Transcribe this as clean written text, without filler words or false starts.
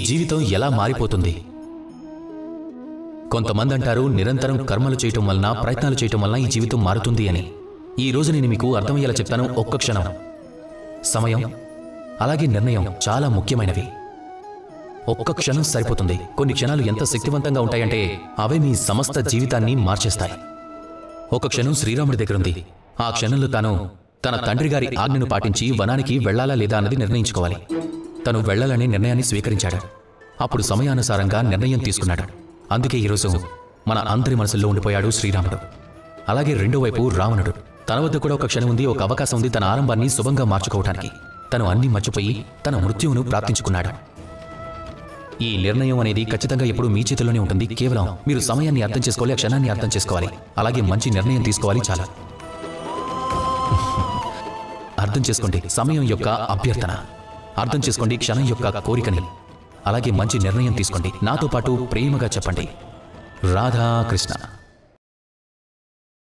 జీవితం ఎలా మారిపోతుంది? కొంతమంది అంటారు నిరంతరం కర్మలు చేయటం వలన, ప్రయత్నాలు చేయటం వలన ఈ జీవితం మారుతుంది అని. ఈ రోజు నేను మీకు అర్థమయ్యేలా చెప్తాను. ఒక్క క్షణం, సమయం, అలాగే నిర్ణయం చాలా ముఖ్యమైనవి. ఒక్క క్షణం సరిపోతుంది. కొన్ని క్షణాలు ఎంత శక్తివంతంగా ఉంటాయంటే అవే మీ సమస్త జీవితాన్ని మార్చేస్తాయి. ఒక క్షణం శ్రీరాముడి దగ్గరుంది. ఆ క్షణంలో తాను తన తండ్రి గారి ఆజ్ఞను పాటించి వనానికి వెళ్లాలా లేదా అన్నది నిర్ణయించుకోవాలి. తను వెళ్లాలనే నిర్ణయాన్ని స్వీకరించాడు. అప్పుడు సమయానుసారంగా నిర్ణయం తీసుకున్నాడు. అందుకే ఈరోజు మన అందరి మనసుల్లో ఉండిపోయాడు శ్రీరాముడు. అలాగే రెండో వైపు రావణుడు. తన వద్ద కూడా ఒక క్షణం ఉంది, ఒక అవకాశం ఉంది తన ఆరంభాన్ని శుభంగా మార్చుకోవటానికి. తను అన్ని మర్చిపోయి తన మృత్యువును ప్రార్థించుకున్నాడు. ఈ నిర్ణయం అనేది ఖచ్చితంగా ఎప్పుడు మీ చేతిలోనే ఉంటుంది. కేవలం మీరు సమయాన్ని అర్థం చేసుకోవాలి, క్షణాన్ని అర్థం చేసుకోవాలి, అలాగే మంచి నిర్ణయం తీసుకోవాలి. చాలా అర్థం చేసుకోండి సమయం యొక్క అభ్యర్థన, అర్థం చేసుకోండి క్షణం యొక్క కోరికని, అలాగే మంచి నిర్ణయం తీసుకోండి. నాతో పాటు ప్రేమగా చెప్పండి, రాధా కృష్ణ.